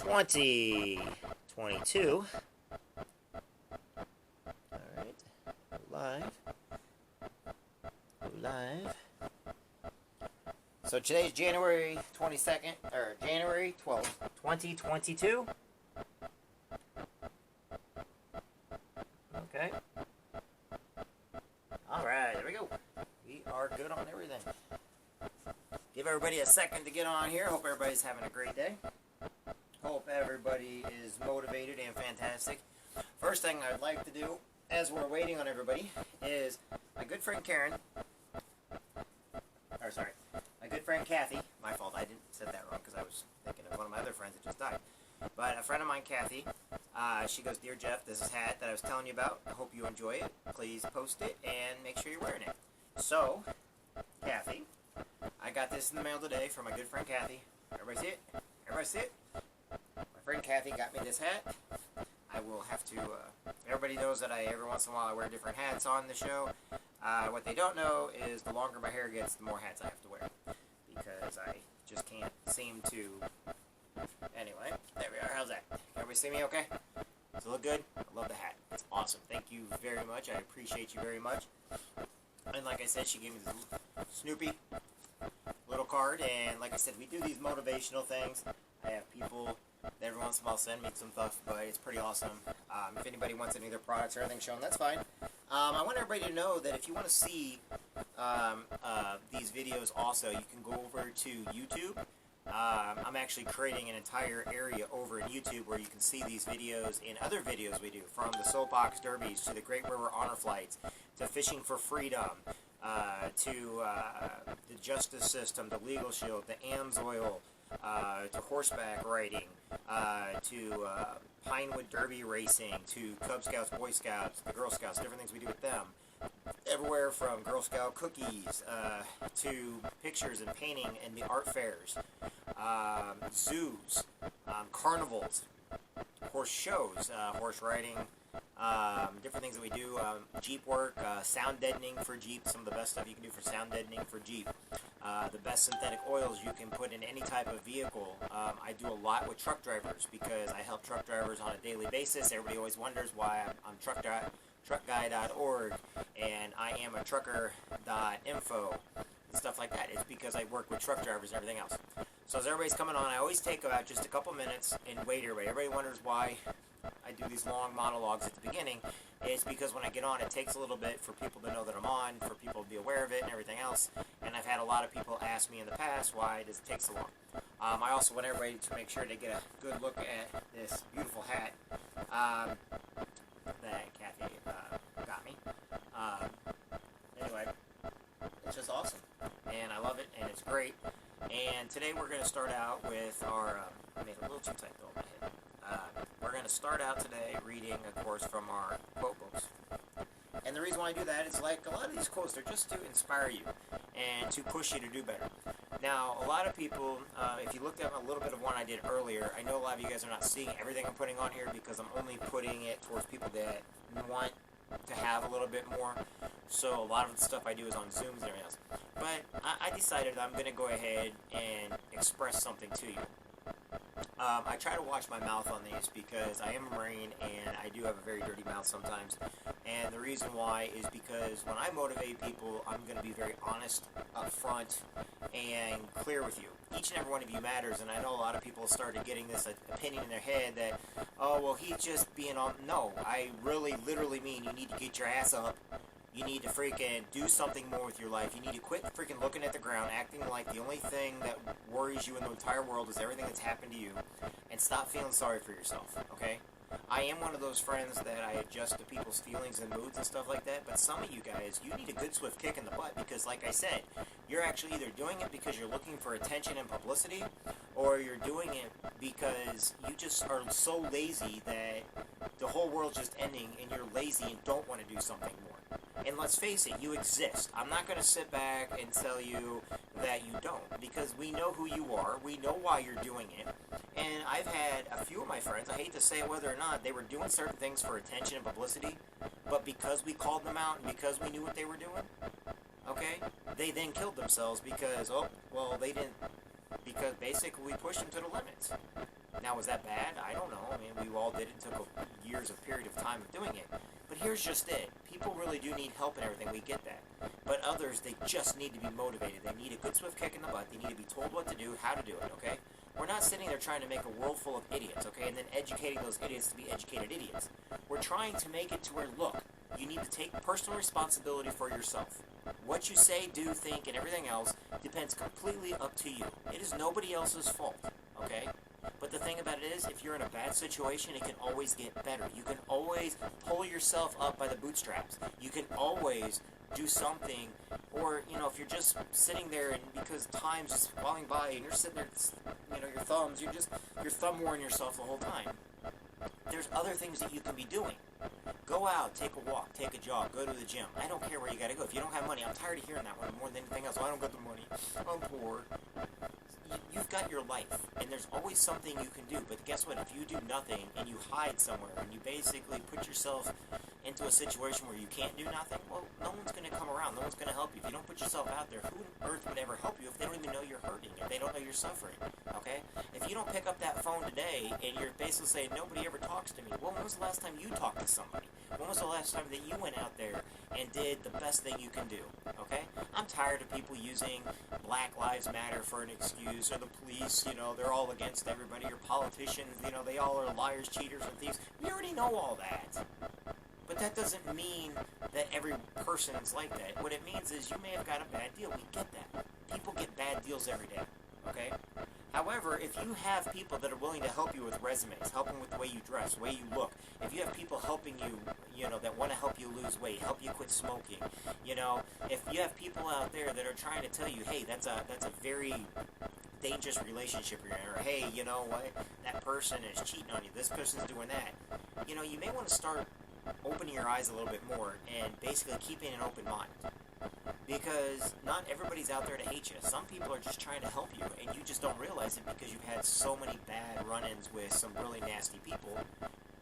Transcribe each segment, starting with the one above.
2022. Alright, live. Live. So today's January 22nd, or January 12th, 2022. Okay. Alright, there we go. We are good on everything. Give everybody a second to get on here. Hope everybody's having a great day. Hope everybody is motivated and fantastic. First thing I'd like to do, as we're waiting on everybody, is my good friend Karen, my good friend Kathy, my fault, I didn't said that wrong because I was thinking of one of my other friends that just died. But a friend of mine, Kathy, she goes, "Dear Jeff, this is hat that I was telling you about. I hope you enjoy it. Please post it and make sure you're wearing it." So, Kathy, I got this in the mail today from my good friend Kathy. Everybody see it? Everybody see it? My friend Kathy got me this hat. I will have to, everybody knows that every once in a while I wear different hats on the show. What they don't know is the longer my hair gets, the more hats I have to wear. Because I just can't seem to... Anyway, there we are. How's that? Can everybody see me okay? Does it look good? I love the hat. It's awesome. Thank you very much. I appreciate you very much. And like I said, she gave me this Snoopy little card. And like I said, we do these motivational things. I have people that every once in a while send me some stuff, but it's pretty awesome. If anybody wants any of their products or anything shown, that's fine. I want everybody to know that if you want to see these videos also, you can go over to YouTube. I'm actually creating an entire area over in YouTube where you can see these videos and other videos we do, from the soapbox derbies to the Great River Honor Flights to fishing for freedom to the justice system, the legal shield, the AMSOIL, to horseback riding, to Pinewood Derby racing, to Cub Scouts, Boy Scouts, the Girl Scouts, different things we do with them. Everywhere from Girl Scout cookies to pictures and painting and the art fairs, zoos, carnivals, horse shows, horse riding, different things that we do, Jeep work, sound deadening for Jeep, some of the best stuff you can do for sound deadening for Jeep, the best synthetic oils you can put in any type of vehicle. I do a lot with truck drivers because I help truck drivers on a daily basis. Everybody always wonders why I'm truckguy.org and I am a trucker.info, stuff like that. It's because I work with truck drivers and everything else. So as everybody's coming on, I always take about just a couple minutes and wait everybody. Everybody wonders why I do these long monologues at the beginning. It's because when I get on, it takes a little bit for people to know that I'm on, for people to be aware of it and everything else. And I've had a lot of people ask me in the past, why does it take so long? I also want everybody to make sure to get a good look at this beautiful hat that Kathy got me. Anyway, it's just awesome. And I love it, and it's great. And today we're going to start out with our... I made it a little too tight, though, on my head. We're going to start out today reading a course from our quote books. And the reason why I do that is, like, a lot of these quotes are just to inspire you and to push you to do better. Now, a lot of people, if you looked at a little bit of one I did earlier, I know a lot of you guys are not seeing everything I'm putting on here because I'm only putting it towards people that want to have a little bit more. So a lot of the stuff I do is on Zooms and everything else. But I decided I'm going to go ahead and express something to you. I try to watch my mouth on these because I am a Marine and I do have a very dirty mouth sometimes. And the reason why is because when I motivate people, I'm going to be very honest, upfront, and clear with you. Each and every one of you matters, and I know a lot of people started getting this opinion in their head that, oh, well, he's just being on... No, I really, literally mean you need to get your ass up. You need to freaking do something more with your life. You need to quit freaking looking at the ground, acting like the only thing that worries you in the entire world is everything that's happened to you, and stop feeling sorry for yourself, okay? I am one of those friends that I adjust to people's feelings and moods and stuff like that, but some of you guys, you need a good swift kick in the butt because, like I said, you're actually either doing it because you're looking for attention and publicity, or you're doing it because you just are so lazy that the whole world's just ending and you're lazy and don't want to do something more. And let's face it, you exist. I'm not going to sit back and tell you that you don't, because we know who you are, we know why you're doing it, and I've had a few of my friends, I hate to say it whether or not, they were doing certain things for attention and publicity, but because we called them out and because we knew what they were doing, okay, they then killed themselves because, oh, well, they didn't because basically we pushed them to the limits. Now, was that bad? I don't know. I mean, we all did it. It took years of period of time of doing it. But here's just it. People really do need help and everything. We get that. But others, they just need to be motivated. They need a good swift kick in the butt. They need to be told what to do, how to do it, okay? We're not sitting there trying to make a world full of idiots, okay, and then educating those idiots to be educated idiots. We're trying to make it to where, look, you need to take personal responsibility for yourself. What you say, do, think, and everything else depends completely up to you. It is nobody else's fault, okay? But the thing about it is, if you're in a bad situation, it can always get better. You can always pull yourself up by the bootstraps. You can always do something, or, you know, if you're just sitting there and because time's just falling by and you're sitting there, you know, you're thumb warring yourself the whole time. There's other things that you can be doing. Go out, take a walk, take a jog, go to the gym. I don't care where you gotta go. If you don't have money, I'm tired of hearing that one more than anything else. Well, I don't got the money. I'm poor. You've got your life, and there's always something you can do. But guess what? If you do nothing and you hide somewhere and you basically put yourself into a situation where you can't do nothing, well, no one's going to come around. No one's going to help you. If you don't put yourself out there, who on earth would ever help you if they don't even know you're hurting, if they don't know you're suffering, okay? If you don't pick up that phone today and you're basically saying, nobody ever talks to me, well, when was the last time you talked to somebody? When was the last time that you went out there and did the best thing you can do, okay? I'm tired of people using Black Lives Matter for an excuse, or the police, you know, they're all against everybody, or politicians, you know, they all are liars, cheaters, and thieves. We already know all that. But that doesn't mean that every person is like that. What it means is you may have got a bad deal. We get that. People get bad deals every day, okay? However, if you have people that are willing to help you with resumes, helping with the way you dress, the way you look, if you have people helping you, you know, that want to help you lose weight, help you quit smoking, you know, if you have people out there that are trying to tell you, hey, that's a very dangerous relationship you're in, or hey, you know what, that person is cheating on you, this person's doing that, you know, you may want to start opening your eyes a little bit more and basically keeping an open mind. Because not everybody's out there to hate you. Some people are just trying to help you, and you just don't realize it because you've had so many bad run-ins with some really nasty people.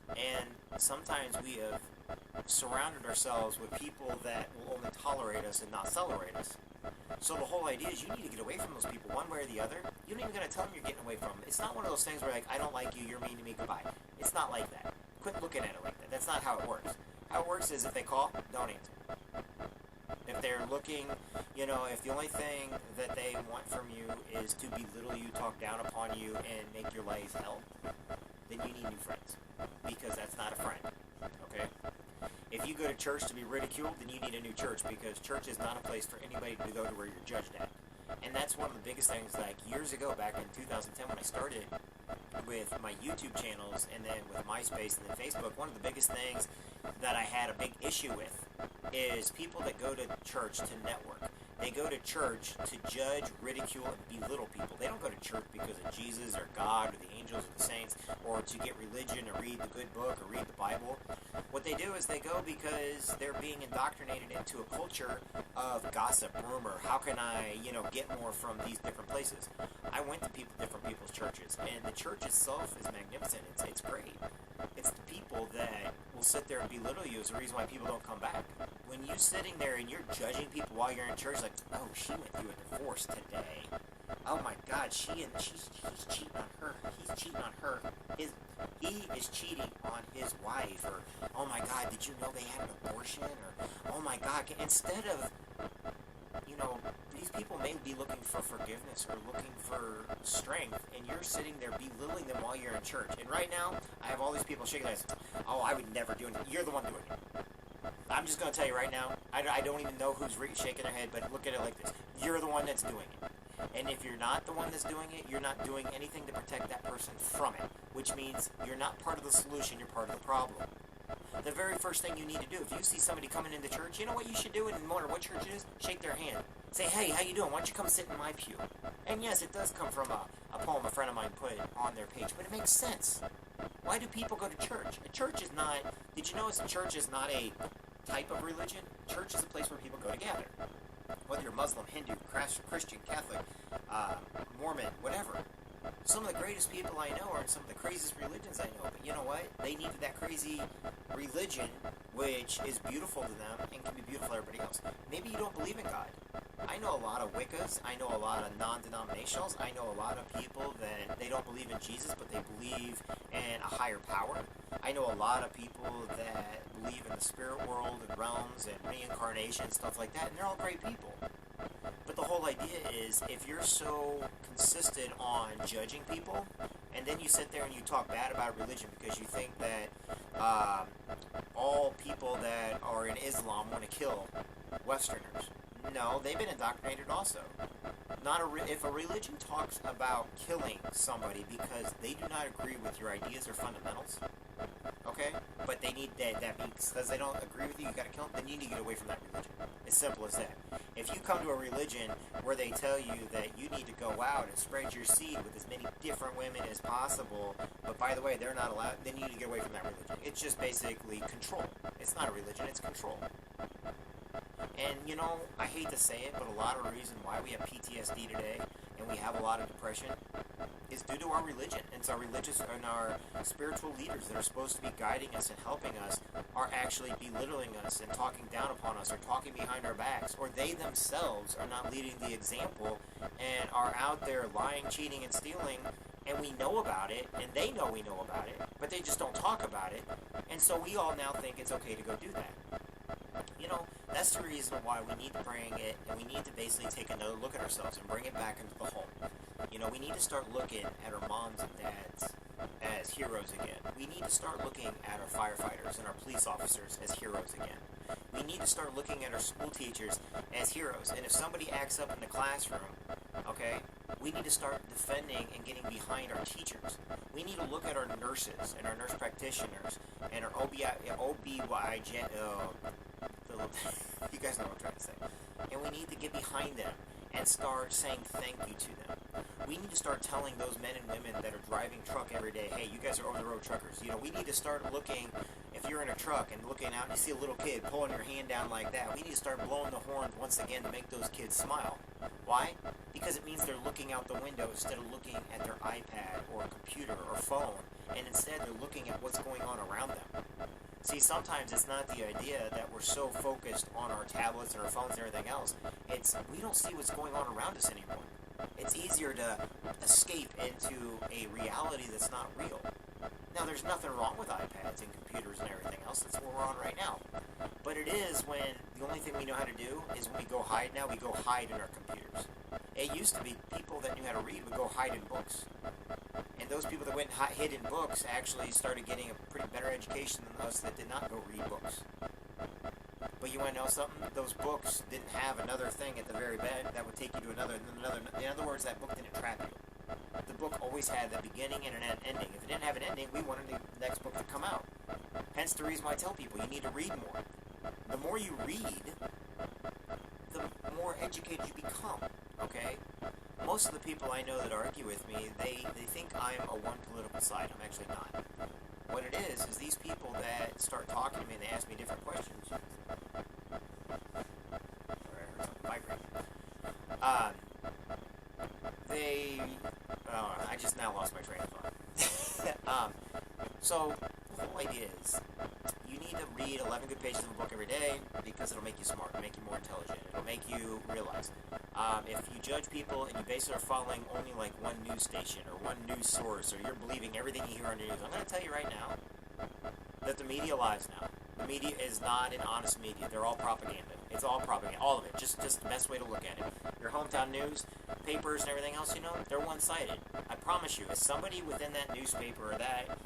And sometimes we have surrounded ourselves with people that will only tolerate us and not celebrate us. So the whole idea is you need to get away from those people one way or the other. You don't even got to tell them you're getting away from them. It's not one of those things where, like, I don't like you, you're mean to me, goodbye. It's not like that. Quit looking at it like that. That's not how it works. How it works is if they call, don't answer. If they're looking, you know, if the only thing that they want from you is to belittle you, talk down upon you, and make your life hell, then you need new friends. Because that's not a friend, okay? If you go to church to be ridiculed, then you need a new church, because church is not a place for anybody to go to where you're judged at. And that's one of the biggest things, like years ago, back in 2010 when I started with my YouTube channels and then with MySpace and then Facebook, one of the biggest things that I had a big issue with is people that go to church to network. They go to church to judge, ridicule, and belittle people. They don't go to church because of Jesus or God or the angels or the saints or to get religion or read the good book or read the Bible. What they do is they go because they're being indoctrinated into a culture of gossip, rumor. How can I, you know, get more from these different places? I went to different people's churches, and the church itself is magnificent. It's great. It's the people that will sit there and belittle you is the reason why people don't come back. When you're sitting there and you're judging people while you're in church, like, oh, she went through a divorce today. Oh my God, he's cheating on her. He's cheating on her. He is cheating on his wife. Or, oh my God, did you know they had an abortion? Or, oh my God, instead of, you know, these people may be looking for forgiveness or looking for strength, and you're sitting there belittling them while you're in church. And right now, I have all these people shaking their heads. Oh, I would never do it. You're the one doing it. I'm just going to tell you right now, I don't even know who's shaking their head, but look at it like this. You're the one that's doing it. And if you're not the one that's doing it, you're not doing anything to protect that person from it, which means you're not part of the solution, you're part of the problem. The very first thing you need to do, if you see somebody coming into church, you know what you should do, and no matter what church it is, shake their hand. Say, hey, how you doing? Why don't you come sit in my pew? And yes, it does come from a poem a friend of mine put on their page, but it makes sense. Why do people go to church? A church is not, did you know a church is not a type of religion? Church is a place where people go to gather. Whether you're Muslim, Hindu, Christian, Catholic, Mormon, whatever. Some of the greatest people I know are in some of the craziest religions I know, but you know what? They needed that crazy religion, which is beautiful to them and can be beautiful to everybody else. Maybe you don't believe in God. I know a lot of Wiccas. I know a lot of non-denominationals. I know a lot of people that they don't believe in Jesus, but they believe in a higher power. I know a lot of people that believe in the spirit world and realms and reincarnation, stuff like that, and they're all great people. But the whole idea is, if you're so consistent on judging people, and then you sit there and you talk bad about religion because you think that all people that are in Islam want to kill Westerners. No, they've been indoctrinated also. If a religion talks about killing somebody because they do not agree with your ideas or fundamentals, okay, but they need that means because they don't agree with you, you got to kill them. Then you need to get away from that religion. As simple as that. If you come to a religion where they tell you that you need to go out and spread your seed with as many different women as possible, but by the way, they're not allowed, then you need to get away from that religion. It's just basically control. It's not a religion, it's control. And, you know, I hate to say it, but a lot of the reason why we have PTSD today and we have a lot of depression is due to our religion. And it's our religious and our spiritual leaders that are supposed to be guiding us and helping us are actually belittling us and talking down upon us or talking behind our backs. Or they themselves are not leading the example and are out there lying, cheating, and stealing. And we know about it, and they know we know about it, but they just don't talk about it. And so we all now think it's okay to go do that. You know, that's the reason why we need to bring it, and we need to basically take another look at ourselves and bring it back into the home. You know, we need to start looking at our moms and dads as heroes again. We need to start looking at our firefighters and our police officers as heroes again. We need to start looking at our school teachers as heroes. And if somebody acts up in the classroom, okay, we need to start defending and getting behind our teachers. We need to look at our nurses and our nurse practitioners and our OBYJ, you guys know what I'm trying to say. And we need to get behind them and start saying thank you to them. We need to start telling those men and women that are driving truck every day, hey, you guys are over-the-road truckers. You know, we need to start looking, if you're in a truck and looking out and you see a little kid pulling your hand down like that, we need to start blowing the horn once again to make those kids smile. Why? Because it means they're looking out the window instead of looking at their iPad or computer or phone, and instead they're looking at what's going on around them. See, sometimes it's not the idea that we're so focused on our tablets and our phones and everything else. It's we don't see what's going on around us anymore. It's easier to escape into a reality that's not real. Now, there's nothing wrong with iPads and computers and everything else. That's what we're on right now. But it is when the only thing we know how to do is when we go hide now, we go hide in our computers. It used to be people that knew how to read would go hide in books. And those people that went hid in books actually started getting a pretty better education than us that did not go read books. But you want to know something? Those books didn't have another thing at the very end that would take you to another. In other words, that book didn't trap you. The book always had a beginning and an ending. If it didn't have an ending, we wanted the next book to come out. Hence the reason why I tell people you need to read more. The more you read, the more educated you become, okay? Most of the people I know that argue with me, they think I'm a one political side. I'm actually not. What it is these people that start talking to me and they ask me different questions. I just now lost my train of thought. So the whole idea is you need to read 11 good pages of a book every day because it'll make you smart, it'll make you more intelligent, it'll make you realize. If you judge people and you basically are following only like one news station or one news source or you're believing everything you hear on the news, I'm going to tell you right now that the media lies now. The media is not an honest media. They're all propaganda. It's all propaganda. All of it. Just the best way to look at it. Your hometown news, papers, and everything else, they're one-sided. I promise you, if somebody within that newspaper or that,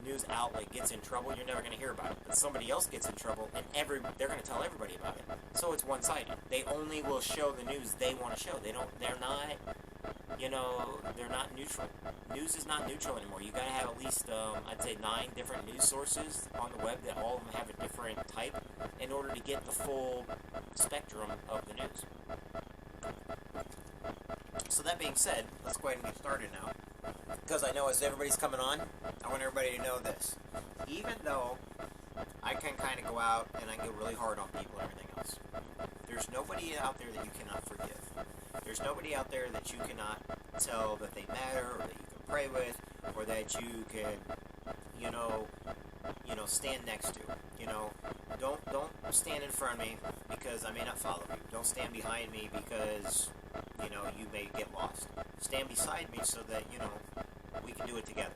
news outlet gets in trouble, you're never going to hear about it. But somebody else gets in trouble, and they're going to tell everybody about it. So it's one-sided. They only will show the news they want to show. They're not neutral. News is not neutral anymore. You got to have at least, I'd say 9 different news sources on the web that all of them have a different type in order to get the full spectrum of the news. So that being said, let's go ahead and get started now. Because I know as everybody's coming on, I want everybody to know this. Even though I can kind of go out and I get really hard on people and everything else, there's nobody out there that you cannot forgive. There's nobody out there that you cannot tell that they matter, or that you can pray with, or that you can, stand next to. Don't stand in front of me because I may not follow you. Don't stand behind me because you may get lost. Stand beside me so that we can do it together.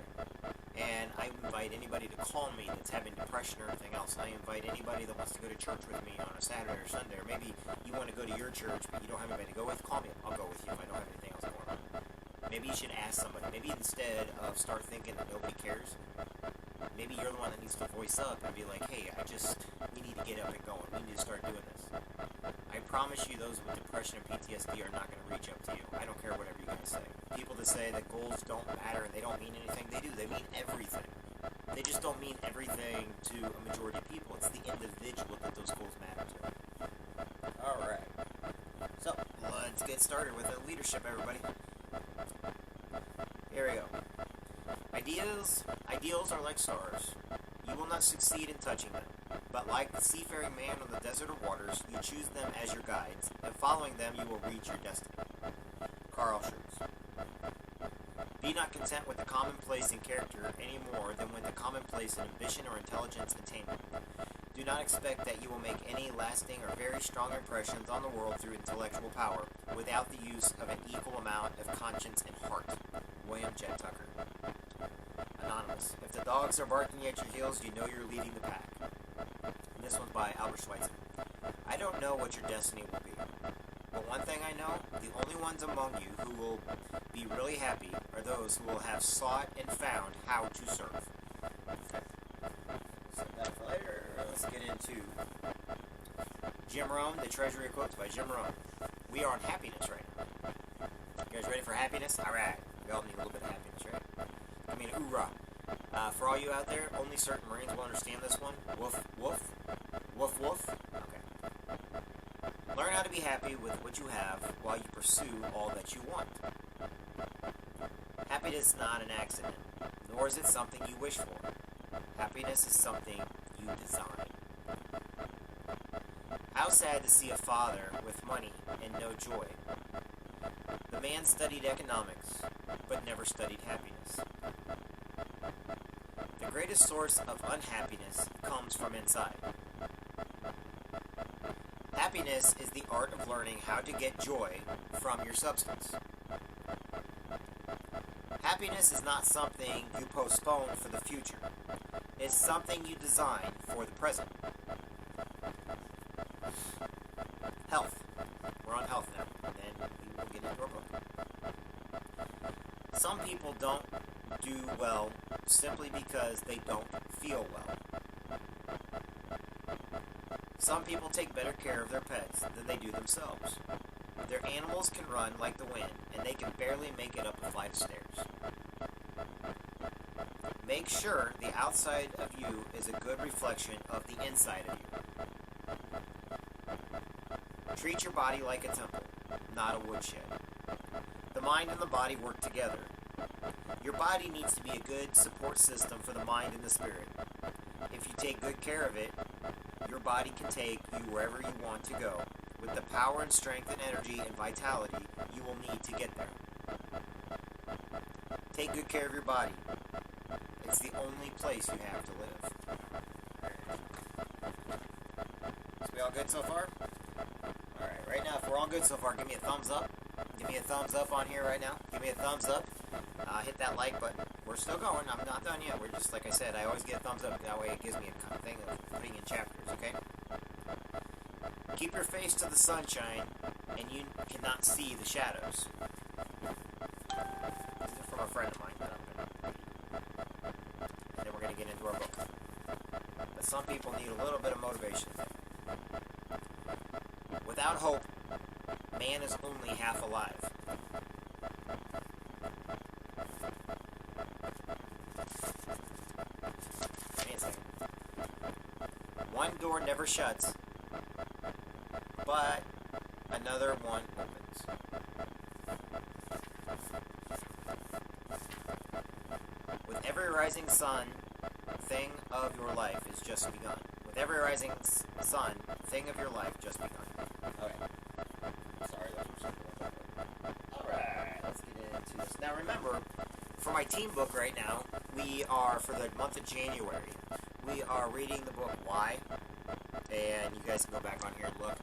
And I invite anybody to call me that's having depression or anything else. I invite anybody that wants to go to church with me on a Saturday or Sunday, or maybe you want to go to your church but you don't have anybody to go with. Call me. I'll go with you if I don't have anything else going on. Maybe you should ask somebody. Maybe instead of start thinking that nobody cares, maybe you're the one that needs to voice up and be like, hey, we need to get up and going. We need to start doing this. I promise you those with depression and PTSD are not going to reach up to you. I don't care whatever you guys say. People that say that goals don't matter and they don't mean anything, they do. They mean everything. They just don't mean everything to a majority of people. It's the individual that those goals matter to. Alright. So, let's get started with the leadership, everybody. Here we go. Ideals are like stars. You will not succeed in touching them. But like the seafaring man on the desert of waters, you choose them as your guides, and following them you will reach your destiny. Carl Schurz. Be not content with the commonplace in character any more than with the commonplace in ambition or intelligence attainment. Do not expect that you will make any lasting or very strong impressions on the world through intellectual power, without the use of an equal amount of conscience and heart. William Jet Tucker. Anonymous. If the dogs are barking at your heels, you know you're leading the pack. And this one's by Albert Schweitzer. I don't know what your destiny will be, but one thing I know, the only ones among you who will be really happy are those who will have sought and found how to serve. Okay. Set that for later. Let's get into Jim Rohn, The Treasury of Quotes by Jim Rohn. We are on happiness right now. You guys ready for happiness? Alright. We all need a little bit of happiness, right? I mean, hoorah. For all you out there, only certain Marines will understand this one. Woof, woof. Woof, woof. Okay. Learn how to be happy with what you have while you pursue all that you want. Happiness is not an accident, nor is it something you wish for. Happiness is something you design. How sad to see a father with money and no joy. The man studied economics, but never studied happiness. The greatest source of unhappiness comes from inside. Happiness is the art of learning how to get joy from your substance. Happiness is not something you postpone for the future. It's something you design for the present. Health. We're on health now, and then we will get into our book. Some people don't do well simply because they don't feel well. Some people take better care of their pets than they do themselves. Their animals can run like the wind, and they can barely make it up a flight of stairs. Make sure the outside of you is a good reflection of the inside of you. Treat your body like a temple, not a woodshed. The mind and the body work together. Your body needs to be a good support system for the mind and the spirit. If you take good care of it, your body can take you wherever you want to go, with the power and strength and energy and vitality you will need to get there. Take good care of your body. It's the only place you have to live. So we all good so far? Alright, right now, if we're all good so far, give me a thumbs up. Give me a thumbs up on here right now. Give me a thumbs up. Hit that like button. We're still going. I'm not done yet. We're just, like I said, I always get a thumbs up. That way it gives me a thing of putting in chapters, okay? Keep your face to the sunshine, and you cannot see the shadows. This is from a friend of mine that I'm going to read. And then we're going to get into our book. But some people need a little bit of motivation. Without hope, man is only half alive. Give me a second. One door never shuts, but another one opens. With every rising sun, thing of your life is just begun. With every rising sun, thing of your life just begun. Okay. Sorry, that was something. Alright, let's get into this. Now remember, for my team book right now, we are, for the month of January, we are reading the book Why. and you guys can go back on here and look.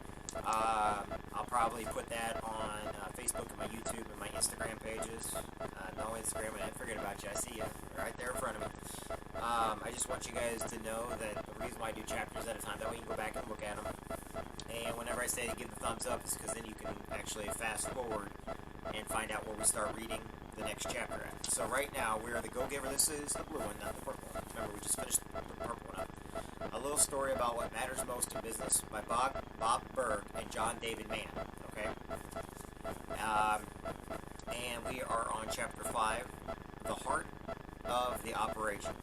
I'll probably put that on Facebook and my YouTube and my Instagram pages. No Instagram, I didn't forget about you. I see you right there in front of me. I just want you guys to know that the reason why I do chapters at a time, that way you can go back and look at them. And whenever I say to give the thumbs up, it's because then you can actually fast forward and find out where we start reading the next chapter at. So right now, we're the Go-Giver. This is the blue one, not the purple one. Remember, we just finished the purple one up. A little story about what matters most in business by Bob Berg and John David Mann. Okay? And we are on chapter 5, The Heart of the Operation.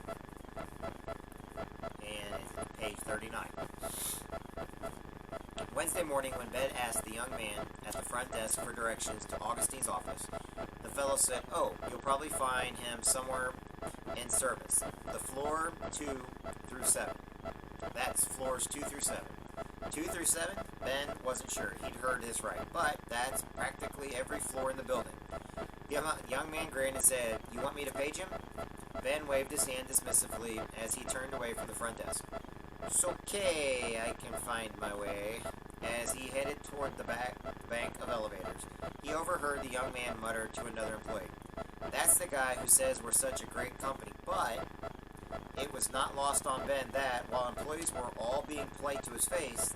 And it's page 39. Wednesday morning, when Ben asked the young man at the front desk for directions to Augustine's office, the fellow said, "Oh, you'll probably find him somewhere in service. The floor 2 through 7. That's floors 2 through 7. 2 through 7? Ben wasn't sure. He'd heard this right. But that's practically every floor in the building. The young man grinned and said, "You want me to page him?" Ben waved his hand dismissively as he turned away from the front desk. "It's okay, I can find my way." As he headed toward the bank of elevators, he overheard the young man mutter to another employee, "That's the guy who says we're such a great company." But it was not lost on Ben that, while employees were all being polite to his face,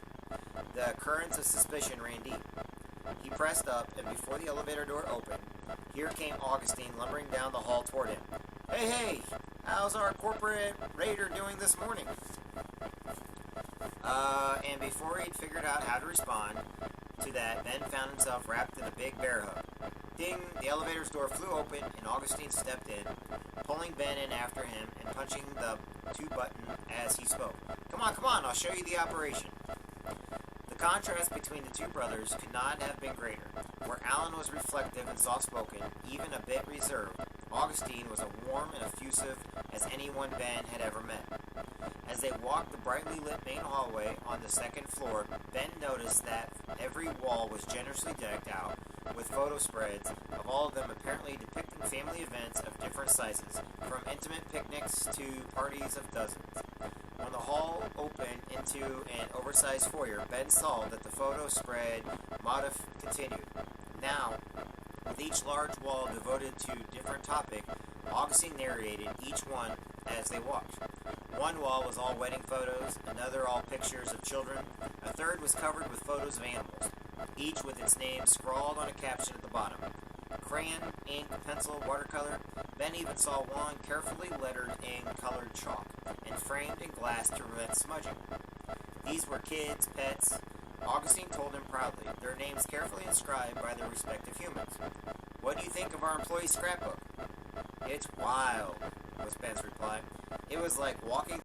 the currents of suspicion ran deep. He pressed up, and before the elevator door opened, here came Augustine lumbering down the hall toward him. Hey, how's our corporate raider doing this morning?" And before he'd figured out how to respond to that, Ben found himself wrapped in a big bear hug. Ding! The elevator's door flew open, and Augustine stepped in, pulling Ben in after him and punching the 2 button as he spoke. Come on, I'll show you the operation." The contrast between the two brothers could not have been greater. Where Alan was reflective and soft-spoken, even a bit reserved, Augustine was as warm and effusive as anyone Ben had ever met. As they walked the brightly lit main hallway on the 2nd floor, Ben noticed that every wall was generously decked out with photo spreads of all of them apparently depicting family events of different sizes, from intimate picnics to parties of dozens. When the hall opened into an oversized foyer, Ben saw that the photo spread motif continued. Now, with each large wall devoted to a different topic, Augustine narrated each one as they walked. One wall was all wedding photos, another all pictures of children, a third was covered with photos of animals, each with its name scrawled on a caption at the bottom. Crayon, ink, pencil, watercolor. Ben even saw one carefully lettered in colored chalk and framed in glass to prevent smudging. These were kids, pets. Augustine told him proudly, their names carefully inscribed by their respective humans. "What do you think of our employee scrapbook?" "It's wild," was Ben's reply. "It was like walking